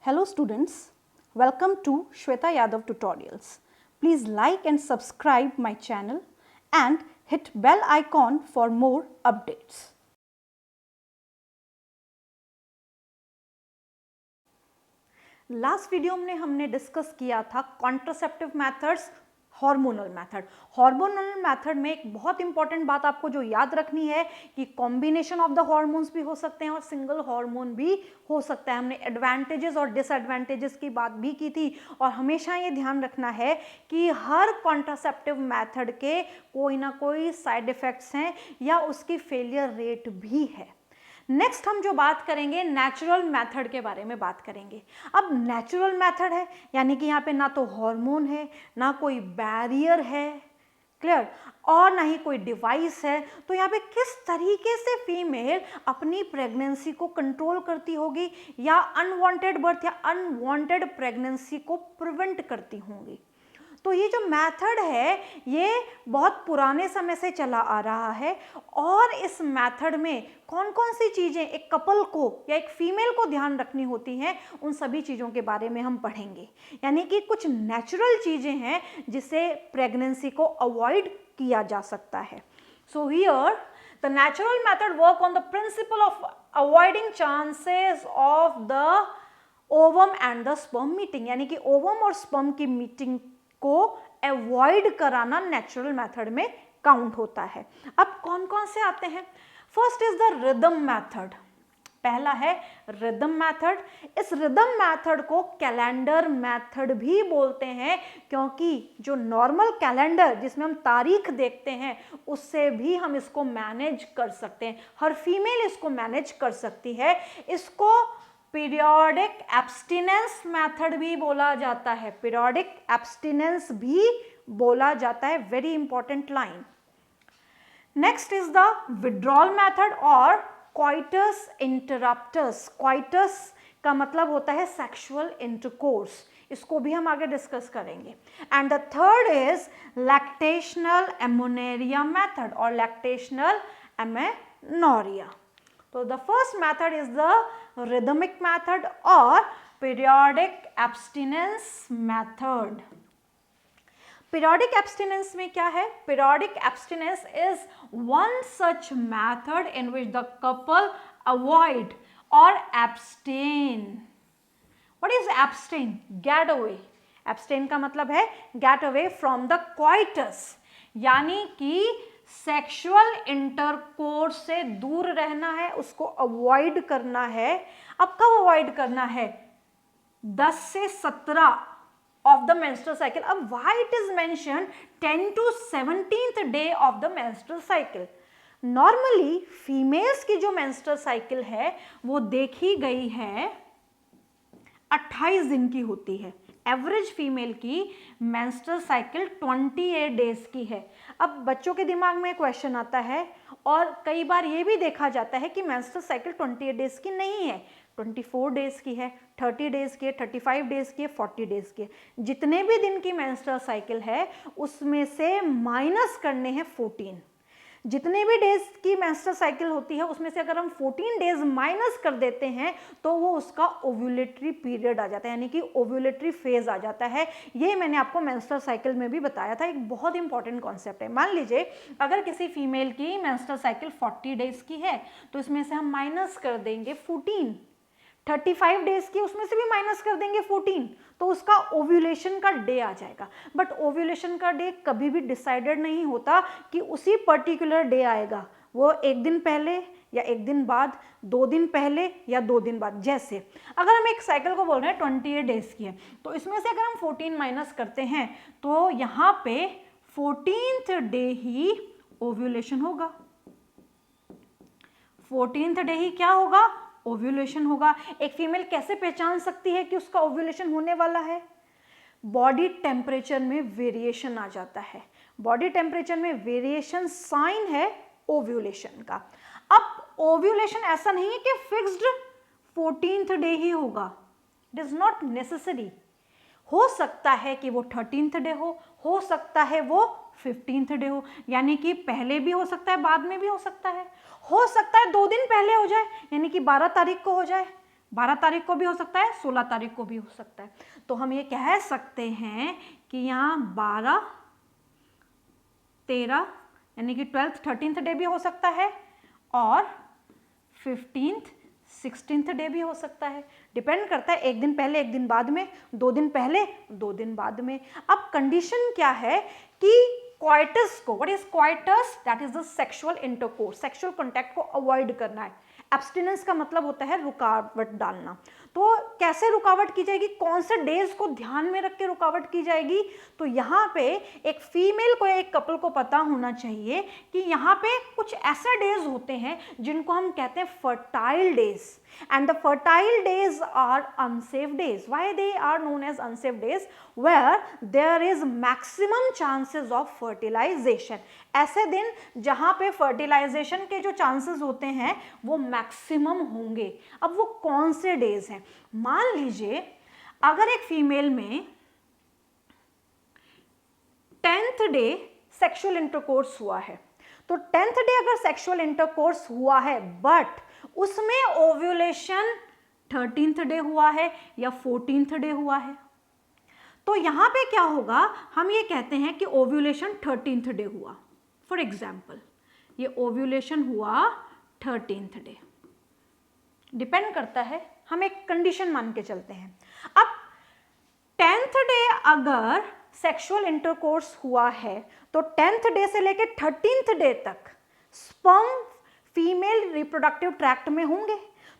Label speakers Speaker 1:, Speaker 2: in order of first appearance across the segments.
Speaker 1: Hello students, welcome to Shweta Yadav Tutorials. Please like and subscribe my channel and hit bell icon for more updates. Last video में हमने discuss किया था contraceptive methods, hormonal method. Hormonal method में एक बहुत important बात आपको जो याद रखनी है कि कॉम्बिनेशन ऑफ द हार्मोन्स भी हो सकते हैं और सिंगल हार्मोन भी हो सकता है। हमने एडवांटेजेस और डिसएडवांटेजेस की बात भी की थी और हमेशा ये ध्यान रखना है कि हर कॉन्ट्रासेप्टिव मेथड के कोई ना कोई साइड इफेक्ट्स हैं या उसकी फेलियर रेट भी है। नेक्स्ट हम जो बात करेंगे नेचुरल मेथड के बारे में बात करेंगे। अब नेचुरल मेथड है यानी कि यहाँ पे ना तो हार्मोन है, ना कोई बैरियर है, क्लियर, और ना ही कोई डिवाइस है। तो यहाँ पे किस तरीके से फीमेल अपनी प्रेगनेंसी को कंट्रोल करती होगी या अनवांटेड बर्थ या अनवांटेड प्रेगनेंसी को प्रिवेंट करती होंगी। तो ये जो मेथड है ये बहुत पुराने समय से चला आ रहा है और इस मेथड में कौन कौन सी चीज़ें एक कपल को या एक फीमेल को ध्यान रखनी होती हैं, उन सभी चीज़ों के बारे में हम पढ़ेंगे। यानी कि कुछ नेचुरल चीज़ें हैं जिसे प्रेगनेंसी को अवॉइड किया जा सकता है। So here the natural method work on the principle of avoiding chances of the ovum and the sperm meeting, यानी कि ओवम और स्पर्म की मीटिंग को अवॉइड कराना नेचुरल मेथड में काउंट होता है। अब कौन कौन से आते हैं? First is the rhythm method. पहला है रिदम मेथड। इस रिदम मेथड को कैलेंडर मेथड भी बोलते हैं क्योंकि जो नॉर्मल कैलेंडर जिसमें हम तारीख देखते हैं उससे भी हम इसको मैनेज कर सकते हैं। हर फीमेल इसको मैनेज कर सकती है। इसको पीरियोडिक एब्स्टिनेंस मेथड भी बोला जाता है। पीरियोडिक एब्स्टिनेंस भी बोला जाता है। Very important line. Next is the withdrawal method और कोइटस इंटरप्टस। कोइटस का मतलब होता है सेक्सुअल इंटरकोर्स, इसको भी हम आगे डिस्कस करेंगे। And the third is lactational amenorrhoea method और लैक्टेशनल एमेनोरिया। तो the first method is the rhythmic method or periodic abstinence method. Periodic abstinence में क्या है? Periodic abstinence is one such method in which the couple avoid or abstain. What is abstain? Get away. Abstain का मतलब है get away from the coitus, यानी कि sexual intercourse से दूर रहना है, उसको अवॉइड करना है। अब कब अवॉइड करना है? 10 से 17 ऑफ द मेंस्ट्रुअल साइकिल। अब why it is mention 10 to 17th day of the menstrual cycle? Normally females की जो मेंस्ट्रुअल साइकिल है वो देखी गई है 28 दिन की होती है। एवरेज फीमेल की मेंस्ट्रुअल साइकिल 28 डेज की है। अब बच्चों के दिमाग में क्वेश्चन आता है और कई बार ये भी देखा जाता है कि मेंस्ट्रुअल साइकिल 28 डेज की नहीं है, 24 डेज की है, 30 डेज की है, 35 डेज की है, 40 डेज की है। जितने भी दिन की मेंस्ट्रुअल साइकिल है उसमें से माइनस करने हैं 14। जितने भी डेज की मेंस्ट्रुअल साइकिल होती है उसमें से अगर हम 14 डेज माइनस कर देते हैं तो वो उसका ओव्यूलेटरी पीरियड आ जाता है, यानी कि ओव्यूलेटरी फेज आ जाता है। ये मैंने आपको मेंस्ट्रुअल साइकिल में भी बताया था, एक बहुत इंपॉर्टेंट कॉन्सेप्ट है। मान लीजिए अगर किसी फीमेल की मेंस्ट्रुअल साइकिल 40 डेज की है तो इसमें से हम माइनस कर देंगे 14। 35 डेज की उसमें से भी माइनस कर देंगे 14, तो उसका ओव्यूलेशन का डे आ जाएगा। बट ओव्यूलेशन का डे कभी भी डिसाइडेड नहीं होता कि उसी पर्टिकुलर डे आएगा, वो एक दिन पहले या एक दिन बाद, 2 दिन पहले या 2 दिन बाद। जैसे अगर हम एक साइकिल को बोल रहे हैं 28 डेज की है तो इसमें से अगर हम 14 माइनस करते हैं तो यहाँ पे 14th डे ही ओव्यूलेशन होगा। 14th डे ही क्या होगा? ओव्यूलेशन होगा। एक फीमेल कैसे पहचान सकती है कि उसका ओव्यूलेशन होने वाला है? बॉडी टेम्परेचर में वेरिएशन आ जाता है। बॉडी टेम्परेचर में वेरिएशन साइन है ओव्यूलेशन का। अब ओव्यूलेशन ऐसा नहीं है कि फिक्स्ड 14th डे ही होगा, इट इज नॉट नेसेसरी। हो सकता है कि वो 13th डे हो सकता है वो 15th डे हो, यानी कि पहले भी हो सकता है बाद में भी हो सकता है। हो सकता है 2 दिन पहले हो जाए यानी कि 12 तारीख को हो जाए, 12 तारीख को भी हो सकता है, 16 तारीख को भी हो सकता है। तो हम ये कह सकते हैं कि यहाँ 12, 13 यानी कि 12th 13th डे भी हो सकता है और 15th 16th डे भी हो सकता है। डिपेंड करता है, एक दिन पहले एक दिन बाद में, 2 दिन पहले 2 दिन बाद में। अब कंडीशन क्या है कि क्वाइटस को, what is coitus, that is the sexual intercourse, sexual contact को अवॉइड करना है। एब्स्टिनेंस का मतलब होता है रुकावट डालना। तो कैसे रुकावट की जाएगी, कौन से डेज को ध्यान में रख के रुकावट की जाएगी, तो यहाँ पे एक फीमेल को, एक कपल को पता होना चाहिए कि यहाँ पे कुछ ऐसे डेज होते हैं जिनको हम कहते हैं fertile days, and the fertile days are unsafe days. Why they are known as unsafe days? Where there is maximum chances of fertilization. ऐसे दिन जहाँ पे fertilization के जो chances होते हैं वो maximum होंगे। अब वो कौन से days हैं? मान लीजिए अगर एक फीमेल में 10th डे सेक्सुअल इंटरकोर्स हुआ है, तो 10th डे अगर सेक्सुअल इंटरकोर्स हुआ है बट उसमें ओव्यूलेशन 13th डे हुआ है या 14th डे हुआ है, तो यहां पे क्या होगा, हम ये कहते हैं कि ओव्यूलेशन 13th डे हुआ। फॉर एग्जाम्पल ये ओव्यूलेशन हुआ 13th डे, डिपेंड करता है, हम एक कंडीशन मान के चलते हैं। अब 10th डे अगर सेक्सुअल इंटरकोर्स हुआ है तो 10th डे से लेकर 13th डे तक स्पर्म फीमेल रिप्रोडक्टिव ट्रैक्ट में होंगे।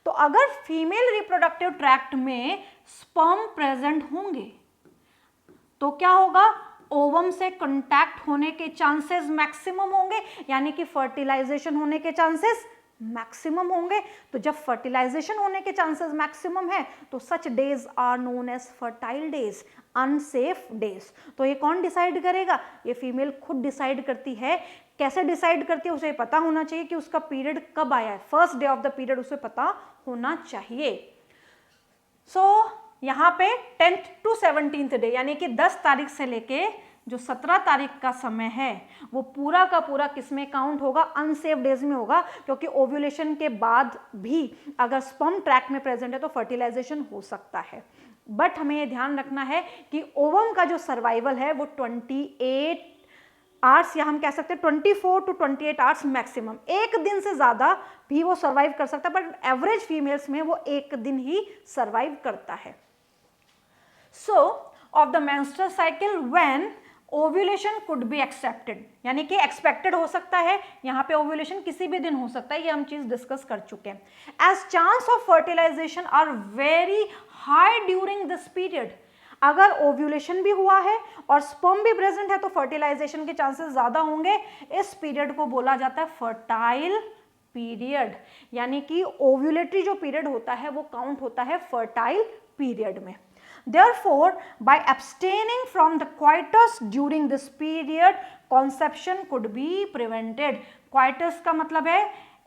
Speaker 1: तो अगर फीमेल रिप्रोडक्टिव ट्रैक्ट में स्पर्म प्रेजेंट होंगे तो क्या होगा, ओवम से कांटेक्ट होने के चांसेस मैक्सिमम होंगे, यानी कि फर्टिलाइजेशन होने के चांसेस मैक्सिमम होंगे। तो जब फर्टिलाइजेशन होने के चांसेस मैक्सिमम है तो such days are known as fertile days, unsafe days. तो ये कौन डिसाइड करेगा, ये फीमेल खुद डिसाइड करती है। कैसे डिसाइड करती है, उसे पता होना चाहिए कि उसका पीरियड कब आया है, first day of the period उसे पता होना चाहिए। यहाँ पे 10th to 17th डे यानी कि 10 तारीख से लेके जो 17 तारीख का समय है वो पूरा का पूरा किसमें काउंट होगा, अनसेफ डेज में होगा, क्योंकि ओव्यूलेशन के बाद भी अगर स्पर्म ट्रैक में प्रेजेंट है तो फर्टिलाइजेशन हो सकता है। बट हमें ये ध्यान रखना है कि ओवम का जो सर्वाइवल है वो 28 आवर्स या हम कह सकते हैं 24 to 28 आवर्स मैक्सिमम, एक दिन से ज़्यादा भी वो सर्वाइव कर सकता है, बट एवरेज फीमेल्स में वो एक दिन ही सर्वाइव करता है। सो of the menstrual cycle when ovulation could be accepted, यानी कि एक्सपेक्टेड हो सकता है, यहाँ पे ओव्यूलेशन किसी भी दिन हो सकता है, ये हम चीज डिस्कस कर चुके हैं। As chance of fertilization are very high during this period, अगर ओव्यूलेशन भी हुआ है और स्पर्म भी प्रेजेंट है तो फर्टिलाइजेशन के चांसेस ज्यादा होंगे। इस पीरियड को बोला जाता है फर्टाइल पीरियड, यानी कि ओव्यूलेटरी जो पीरियड होता है वो काउंट होता है फर्टाइल पीरियड में। Therefore, by abstaining from the coitus during this period, conception could be prevented. Coitus का मतलब है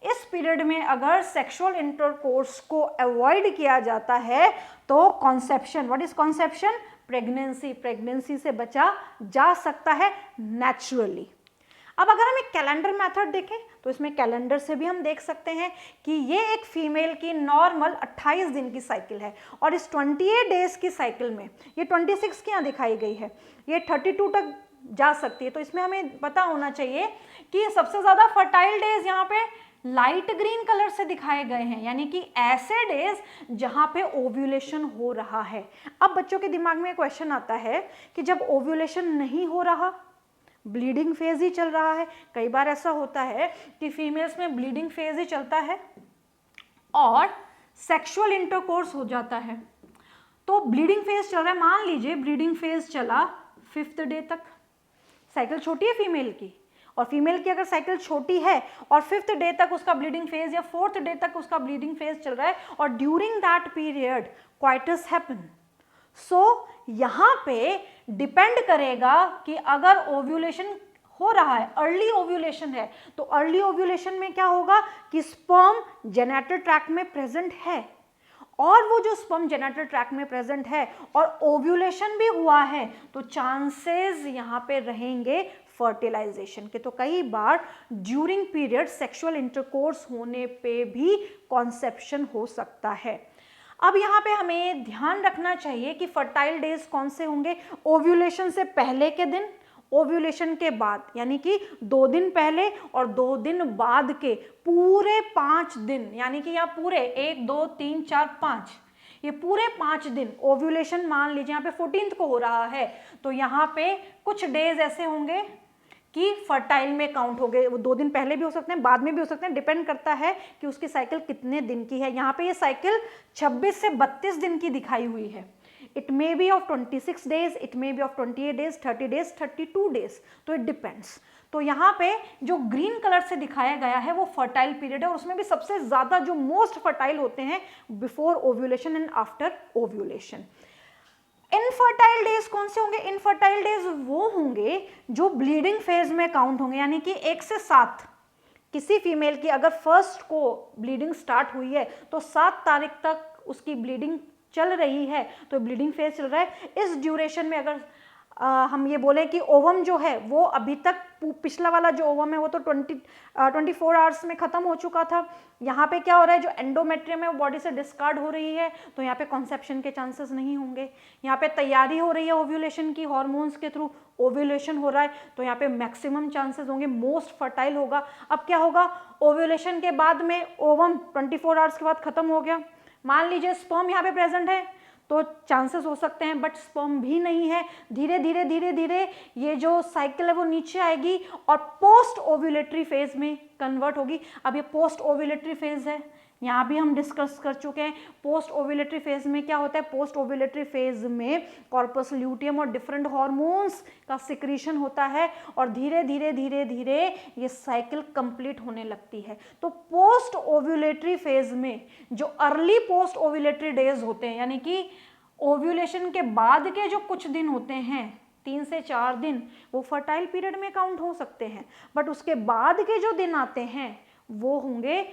Speaker 1: इस पीरियड में अगर सेक्सुअल इंटरकोर्स को अवॉइड किया जाता है तो conception, what is conception, pregnancy, pregnancy से बचा जा सकता है नेचुरली। अब अगर हम एक कैलेंडर मेथड देखें तो इसमें कैलेंडर से भी हम देख सकते हैं कि ये एक फीमेल की नॉर्मल 28 दिन की साइकिल है और इस 28 डेज की साइकिल में ये 26 की यहाँ दिखाई गई है, ये 32 तक जा सकती है। तो इसमें हमें पता होना चाहिए कि सबसे ज़्यादा फर्टाइल डेज यहाँ पे लाइट ग्रीन कलर से दिखाए गए हैं, यानी कि ऐसे डेज जहाँ पे ओव्यूलेशन हो रहा है। अब बच्चों के दिमाग में क्वेश्चन आता है कि जब ओव्यूलेशन नहीं हो रहा, ब्लीडिंग फेज ही चल रहा है, कई बार ऐसा होता है कि फीमेल्स में ब्लीडिंग फेज ही चलता है और सेक्सुअल इंटरकोर्स हो जाता है, तो ब्लीडिंग फेज चल रहा है, मान लीजिए ब्लीडिंग फेज चला 5th डे तक, साइकिल छोटी है फीमेल की, और फीमेल की अगर साइकिल छोटी है और 5th डे तक उसका ब्लीडिंग फेज या 4th डे तक उसका ब्लीडिंग फेज चल रहा है और during that period coitus happen, so यहाँ पे डिपेंड करेगा कि अगर ओव्यूलेशन हो रहा है, अर्ली ओव्यूलेशन है, तो अर्ली ओव्यूलेशन में क्या होगा कि स्पर्म जेनेटल ट्रैक्ट में प्रेजेंट है, और वो जो स्पर्म जेनेटल ट्रैक्ट में प्रेजेंट है और ओव्यूलेशन भी हुआ है तो चांसेस यहाँ पे रहेंगे फर्टिलाइजेशन के। तो कई बार ड्यूरिंग पीरियड सेक्सुअल इंटरकोर्स होने पे भी कॉन्सेप्शन हो सकता है। अब यहाँ पे हमें ध्यान रखना चाहिए कि फर्टाइल डेज कौन से होंगे, ओव्यूलेशन से पहले के दिन, ओव्यूलेशन के बाद, यानी कि 2 दिन पहले और 2 दिन बाद के पूरे 5 दिन, यानी कि यहाँ पूरे 1 2 3 4 5, ये पूरे 5 दिन ओव्यूलेशन मान लीजिए यहाँ पे 14th को हो रहा है, तो यहाँ पे कुछ डेज ऐसे होंगे कि फर्टाइल में काउंट हो गए। वो 2 दिन पहले भी हो सकते हैं, बाद में भी हो सकते हैं, डिपेंड करता है कि उसकी साइकिल कितने दिन की है। यहाँ पे ये साइकिल 26 से 32 दिन की दिखाई हुई है। It may be of 26 days, it may be of 28 days, 30 days, 32 days, तो इट डिपेंड्स। तो यहाँ पे जो ग्रीन कलर से दिखाया गया है वो फर्टाइल पीरियड है, और उसमें भी सबसे ज्यादा जो मोस्ट फर्टाइल होते हैं before ovulation and after ovulation. Infertile days कौन से होंगे? इनफर्टाइल डेज वो होंगे जो ब्लीडिंग फेज में काउंट होंगे, यानी कि 1 से 7, किसी फीमेल की अगर 1st को ब्लीडिंग स्टार्ट हुई है तो 7 तारीख तक उसकी ब्लीडिंग चल रही है, तो ब्लीडिंग फेज चल रहा है। इस ड्यूरेशन में अगर हम ये बोलें कि ओवम जो है वो अभी तक पिछला वाला जो ओवम है वो तो 24 आवर्स में खत्म हो चुका था, यहाँ पे क्या हो रहा है, जो एंडोमेट्रियम है वो बॉडी से डिस्कार्ड हो रही है, तो यहाँ पे कॉन्सेप्शन के चांसेस नहीं होंगे। यहाँ पे तैयारी हो रही है ओव्यूलेशन की, हॉर्मोन्स के थ्रू ओव्यूलेशन हो रहा है, तो यहाँ पे मैक्सिमम चांसेस होंगे, मोस्ट फर्टाइल होगा। अब क्या होगा, ओव्यूलेशन के बाद में ओवम 24 आवर्स के बाद खत्म हो गया, मान लीजिए स्पर्म यहाँ पे प्रेजेंट है, तो चांसेस हो सकते हैं, बट स्पर्म भी नहीं है। धीरे धीरे धीरे धीरे ये जो साइकिल है वो नीचे आएगी और पोस्ट ओव्यूलेटरी फेज में कन्वर्ट होगी। अब ये पोस्ट ओव्यूलेटरी फेज है, यहाँ भी हम डिस्कस कर चुके हैं। पोस्ट ओव्यूलेटरी फेज में क्या होता है, पोस्ट ओव्यूलेटरी फेज में कॉर्पस ल्यूटियम और डिफरेंट हार्मोन्स का सिक्रीशन होता है, और धीरे धीरे धीरे धीरे ये साइकिल कंप्लीट होने लगती है। तो पोस्ट ओव्यूलेटरी फेज में जो अर्ली पोस्ट ओव्यूलेटरी डेज होते हैं, यानी कि ओव्यूलेशन के बाद के जो कुछ दिन होते हैं 3 से 4 दिन, वो फर्टाइल पीरियड में काउंट हो सकते हैं, बट उसके बाद के जो दिन आते हैं वो होंगे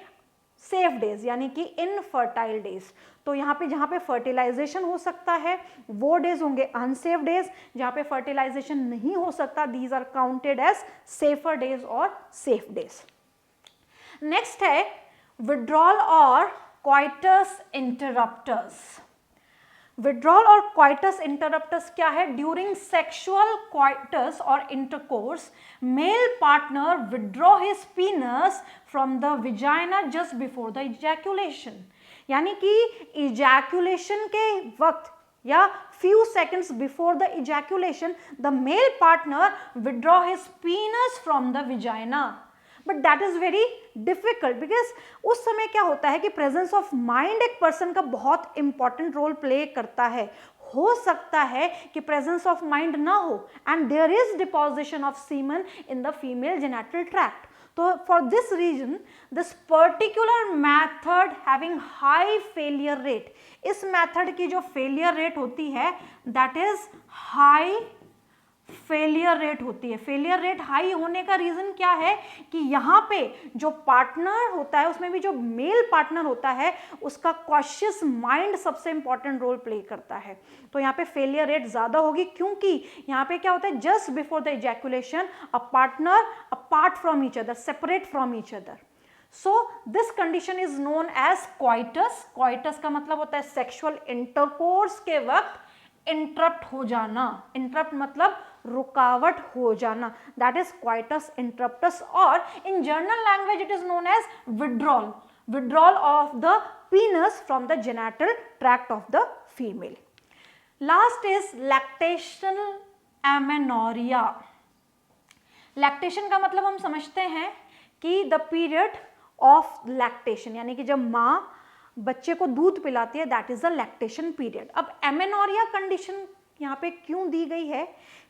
Speaker 1: सेफ डेज, यानी कि इनफर्टाइल डेज। तो यहाँ पे जहाँ पे फर्टिलाइजेशन हो सकता है वो डेज होंगे अनसेफ डेज, जहाँ पे फर्टिलाइजेशन नहीं हो सकता these are counted as safer days और सेफ डेज। नेक्स्ट है विड्रॉल और क्वाइटस इंटरप्टर्स। विड्रॉल और क्वाइटस इंटरप्टर्स क्या है? ड्यूरिंग सेक्सुअल क्वाइटस और intercourse male partner withdraw his penis from the vagina just before the ejaculation, यानी कि ejaculation के वक्त या few seconds before the ejaculation the male partner withdraw his penis from the vagina, but that is very difficult because उस समय क्या होता है कि presence of mind एक person का बहुत important role play करता है। हो सकता है कि presence of mind ना हो and there is deposition of semen in the female genital tract. तो for this reason this particular method having high failure rate, इस मेथड की जो फेलियर रेट होती है that is high failure rate होती है। फेलियर रेट हाई होने का रीजन क्या है कि यहाँ पे जो पार्टनर होता है उसमें भी जो मेल पार्टनर होता है उसका कॉशियस माइंड सबसे इंपॉर्टेंट रोल प्ले करता है। तो यहाँ पे फेलियर रेट ज्यादा होगी क्योंकि यहाँ पे क्या होता है just before the ejaculation a partner apart from each other, separate from each other. So this condition is known as coitus. Coitus का मतलब होता है सेक्सुअल इंटरकोर्स के वक्त इंटरप्ट हो जाना। इंटरप्ट मतलब रुकावट हो जाना, दैट इज coitus interruptus, और in general language it is known as withdrawal. Withdrawal of the penis from the genital tract of the female. Last is lactational amenorrhea. Lactation का मतलब हम समझते हैं कि द पीरियड ऑफ लैक्टेशन, यानी कि जब माँ बच्चे को दूध पिलाती है that is the lactation period. अब एमेनोरिया कंडीशन यहाँ पे क्यों दी गई है?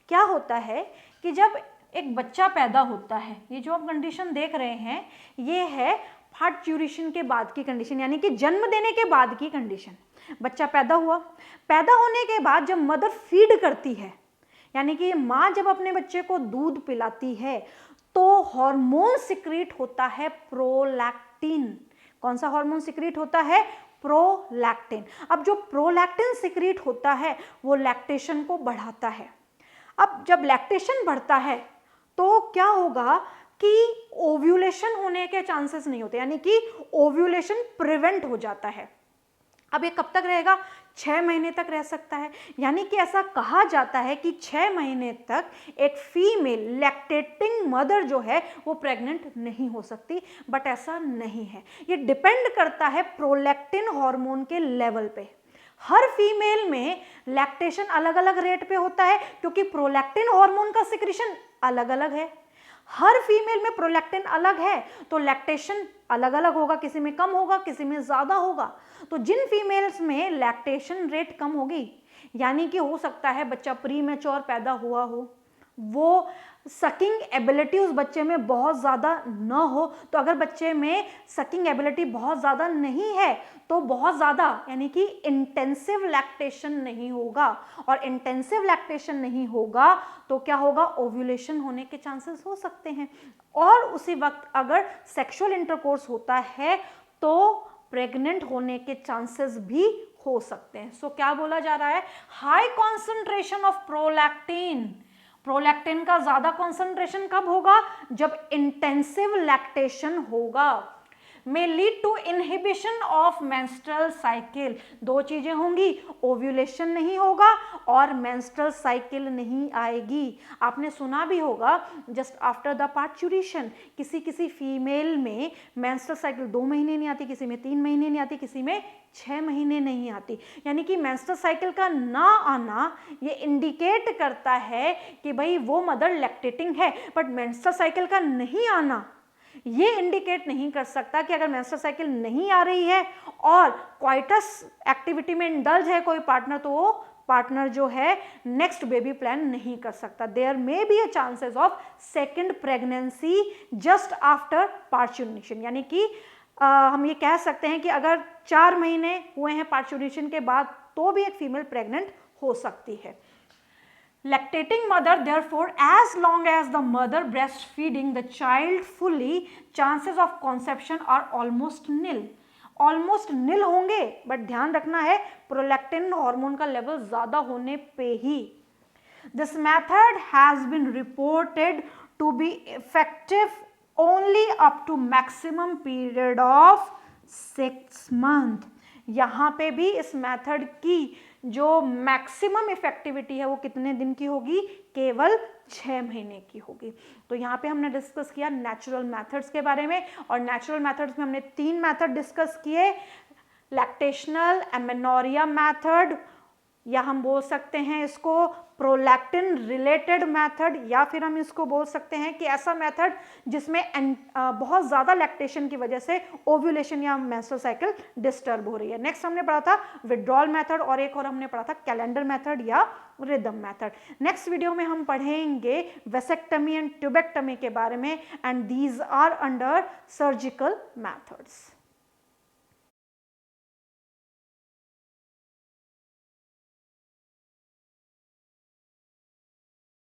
Speaker 1: क्या होता है कि जब एक बच्चा पैदा होता है, ये जो आप कंडीशन देख रहे हैं ये है पार्ट्यूरेशन के बाद की कंडीशन, यानी कि जन्म देने के बाद की कंडीशन। बच्चा पैदा हुआ, पैदा होने के बाद जब मदर फीड करती है, यानी कि माँ जब अपने बच्चे को दूध पिलाती है तो हार्मोन सिक्रीट होता है प्रोलैक्टिन। कौन सा हार्मोन सिक्रीट होता है? प्रोलैक्टिन। अब जो प्रोलैक्टिन सिक्रीट होता है वो लैक्टेशन को बढ़ाता है। अब जब लैक्टेशन बढ़ता है तो क्या होगा कि ओव्यूलेशन होने के चांसेस नहीं होते, यानी कि ओव्यूलेशन प्रिवेंट हो जाता है। अब ये कब तक रहेगा? 6 महीने तक रह सकता है। यानी कि ऐसा कहा जाता है कि 6 महीने तक एक फीमेल लैक्टेटिंग मदर जो है वो प्रेग्नेंट नहीं हो सकती, बट ऐसा नहीं है। ये डिपेंड करता है प्रोलैक्टिन हार्मोन के लेवल पे। हर फीमेल में लैक्टेशन अलग अलग रेट पे होता है क्योंकि प्रोलैक्टिन हार्मोन का सिक्रीशन अलग अलग है। हर फीमेल में प्रोलैक्टिन अलग है तो लैक्टेशन अलग अलग होगा, किसी में कम होगा, किसी में ज़्यादा होगा। तो जिन फीमेल्स में लैक्टेशन रेट कम होगी, यानी कि हो सकता है बच्चा प्री मैच्योर पैदा हुआ हो, वो सकिंग एबिलिटी उस बच्चे में बहुत ज़्यादा न हो, तो अगर बच्चे में सकिंग एबिलिटी बहुत ज़्यादा नहीं है तो बहुत ज़्यादा यानी कि इंटेंसिव लैक्टेशन नहीं होगा, और इंटेंसिव लैक्टेशन नहीं होगा तो क्या होगा? ओव्यूलेशन होने के चांसेस हो सकते हैं। और उसी वक्त अगर सेक्सुअल इंटरकोर्स होता है तो प्रेग्नेंट होने के चांसेस भी हो सकते हैं। सो क्या बोला जा रहा है? High concentration of prolactin. Prolactin का ज्यादा कॉन्सेंट्रेशन कब होगा? जब इंटेंसिव लैक्टेशन होगा। may lead to inhibition of menstrual cycle। दो चीजें होंगी, ओव्यूलेशन नहीं होगा और मेंस्ट्रुअल साइकिल नहीं आएगी। आपने सुना भी होगा जस्ट आफ्टर द पार्चुरेशन किसी किसी फीमेल में मेंस्ट्रुअल साइकिल 2 महीने नहीं आती, किसी में 3 महीने नहीं आती, किसी में 6 महीने नहीं आती। यानी कि मेंस्ट्रुअल साइकिल का ना आना ये इंडिकेट करता है कि भाई वो मदर लैक्टेटिंग है, बट मेंस्ट्रुअल साइकिल का नहीं आना ये इंडिकेट नहीं कर सकता कि अगर मेंस्ट्रुअल साइकिल नहीं आ रही है और क्वाइटस एक्टिविटी में इंडल्ज है कोई पार्टनर, तो वो पार्टनर जो है नेक्स्ट बेबी प्लान नहीं कर सकता। There may be a chances of second pregnancy just after parturition. यानी कि हम ये कह सकते हैं कि अगर 4 महीने हुए हैं पार्चुरेशन के बाद तो भी एक फीमेल प्रेग्नेंट हो सकती है। Lactating mother, therefore, as long as the mother breastfeeding the child fully, chances of conception are almost nil। Almost nil होंगे, बट ध्यान रखना है प्रोलैक्टिन हार्मोन का लेवल ज्यादा होने पे ही। This method has been reported to be effective only up to maximum period of 6 month. यहाँ पे भी इस मेथड की जो मैक्सिमम इफेक्टिविटी है वो कितने दिन की होगी? केवल 6 महीने की होगी। तो यहाँ पे हमने डिस्कस किया नेचुरल मेथड्स के बारे में, और नेचुरल मेथड्स में हमने 3 मेथड डिस्कस किए, लैक्टेशनल, एमेनोरिया मेथड, या हम बोल सकते हैं इसको प्रोलैक्टिन रिलेटेड मेथड, या फिर हम इसको बोल सकते हैं कि ऐसा मेथड जिसमें बहुत ज़्यादा लैक्टेशन की वजह से ओव्यूलेशन या मेंस्ट्रुअल साइकिल डिस्टर्ब हो रही है। नेक्स्ट हमने पढ़ा था विड्रॉल मेथड, और एक और हमने पढ़ा था कैलेंडर मेथड या रिदम मेथड। नेक्स्ट वीडियो में हम पढ़ेंगे वेसेक्टमी एंड ट्यूबेक्टमी के बारे में, and these are under surgical methods.